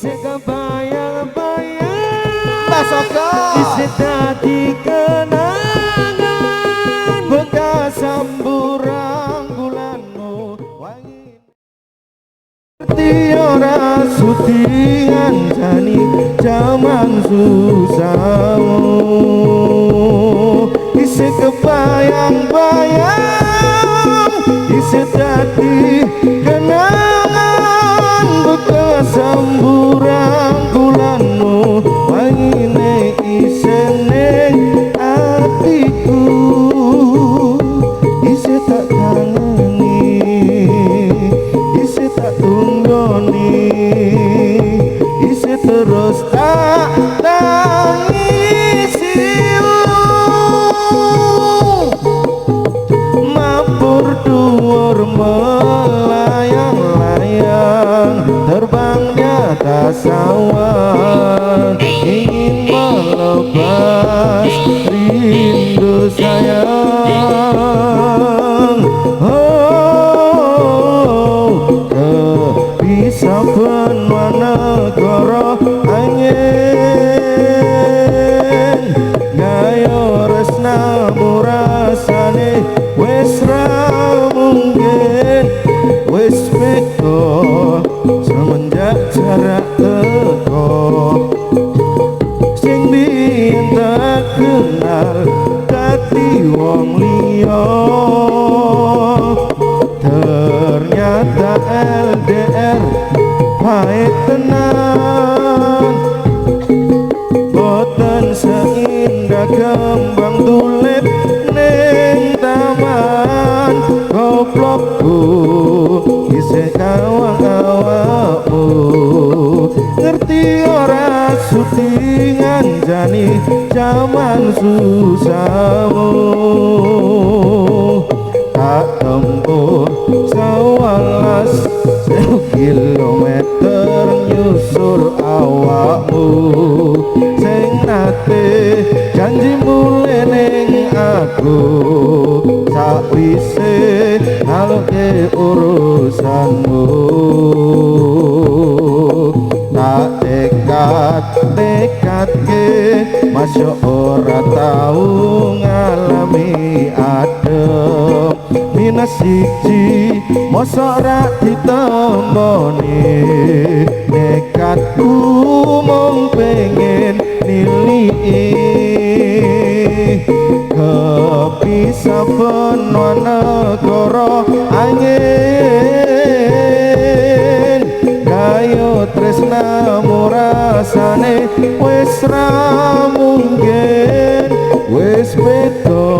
isih kebayang-bayang Basoko isih dadi kenangan bekas samburang bulanmu wangi ngerti ora sudi ngancani jaman susahmu isih kebayang-bayang isih dadi kenangan bekas samburang bulanmu wangine isih ning atiku isih tak kangen isih tak tunggoni isih terus tak tangisi mabur dhuwur melayang-layang terbang di atas awan ingin melepas rindu sayang bisa benua negara angin gayo resnamu rasane wis ra mungkin wis beda semenjak jarak teko sing biyen tak kenal dadi wong liya ternyata LDR pahit tenan boten seindah kembang tulip ning taman goblokku isih kawang awakmu ngerti ora sudi ngancani jaman susahmu tak tempuh 11.000 kilometer nyusul awakmu sing nate janji mulai ning aku sakwise naloke urusanmu tak tekad-tekadke masya ora tau ngalami adem minus siji mosok ra ditemboni nekatku mung pengen nilii kepisah benua negara angin gayo tresnamu rasane wis ra mungkin wis beda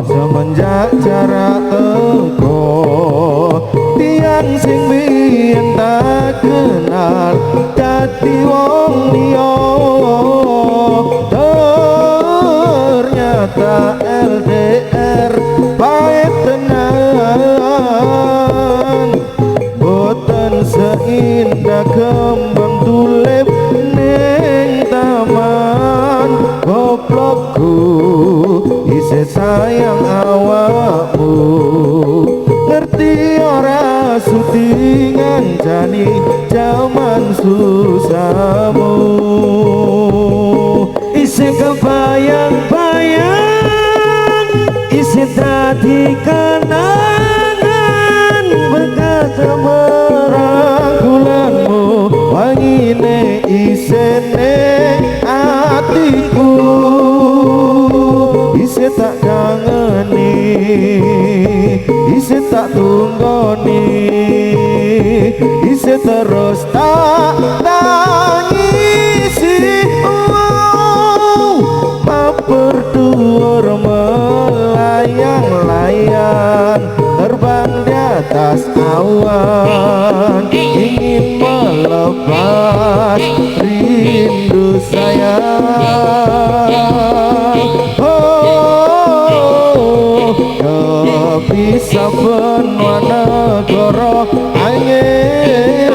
semenjak jarak teko tiang sing biyen tak kenal dadi wong liya ternyata LDR pahit tenan boten seindah kembang tulip ning taman goblokku isih sayang awakmu ngerti ora sudi ngancani jaman susahmu isih kebayang-bayang isih dadi kenangan bekas merangkulanmu wangine isih ning atiku isih tak kangeni isih tak tunggoni isih terus tak tangisi berdua melayang-layang terbang di atas awan ingin melepas rindu sayang kepisah benua negara angin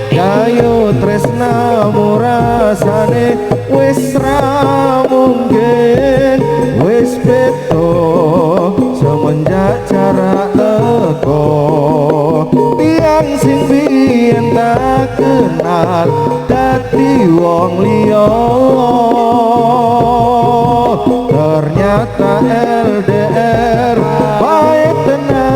gayo tresnamu rasane wis ra mungkin wis beda semenjak jarak teko tiang sing biyen tak kenal dadi wong liya ternyata LDR baik tenan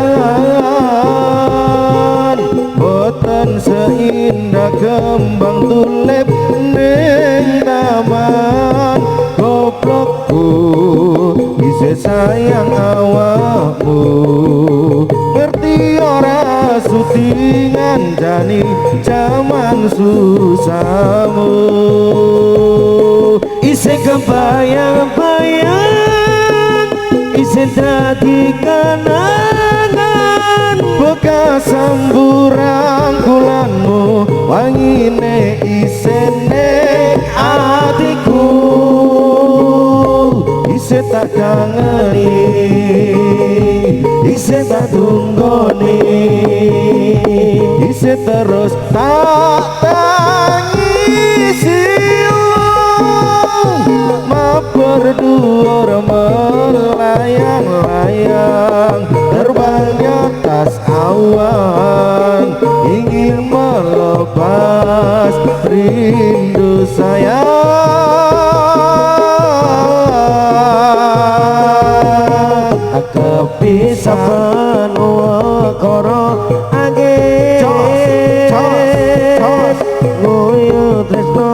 boten seindah kembang tulip ning taman goblokku isih sayang awakmu ngerti ora sutingan jani jaman susahmu isih kebayang-bayang isih dadi kenangan bekas samburan kulanmu wangine isih ning atiku isih tak kangeni isih tak tunggoni isih terus tak tangisi berdua melayang-layang terbang di atas awan ingin melepas rindu sayang kepisah penuh koro angin ngoyo tresno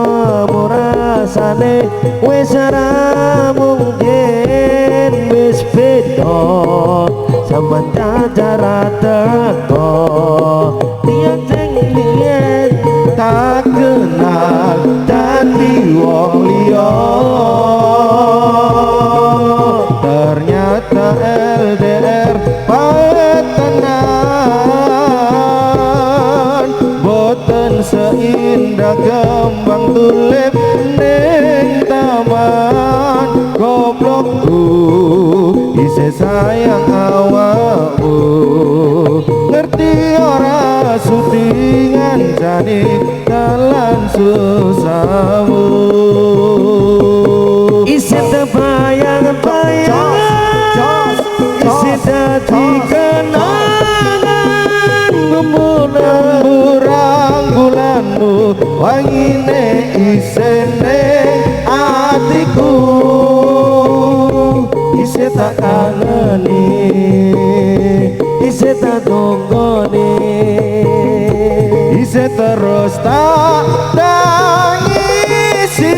murasane wis ora mungkin wis beda sampeyan cara teko tiang sing biyen tak kenal dadi wong liya ternyata LDR baik tenan boten seindah kembang tulip ning taman goblokku isih sayang awakmu ngerti ora sutingan jani dalan susahmu isih terbayang-bayang isih dadi kenangan rembulan bulanmu wangine isih ning atiku isih tak kangeni isih tak tunggoni isih terus tak tangisi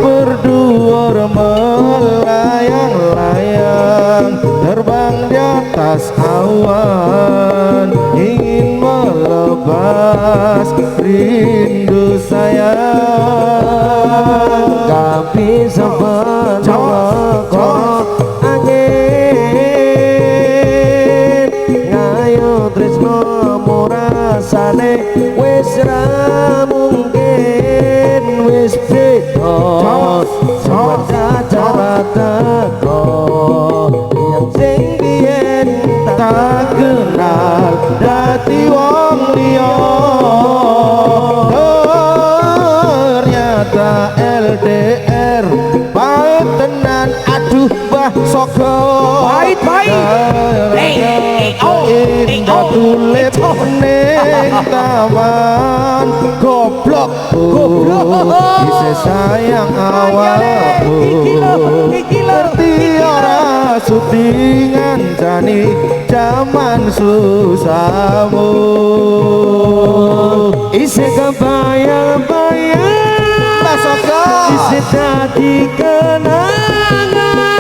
berdua melayang-layang terbang di atas awan ingin melepas rindu sayang tapi sampai kok angin ngayo tresno murasane wis ra mungkin wis beda sama cara teko yang sing biyen tak kenal dadi wong liya ternyata LDR pahit tenan aduh Mbah Sogo indah tulip ning taman goblokku isih sayang awakmu ngerti ora sutingan jani jaman susahmu isih kebayang-bayang isih dadi kenangan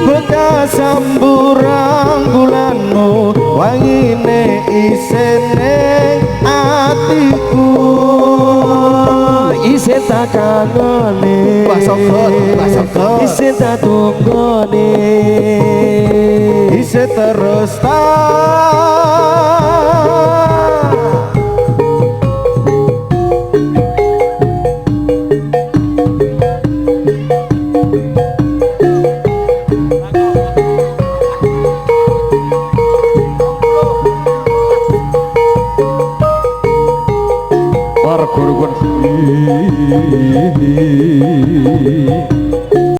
bekas samburan bulanmu wangine isih ning atiku isih tak kangeni isih tak tunggoni isih terus para guru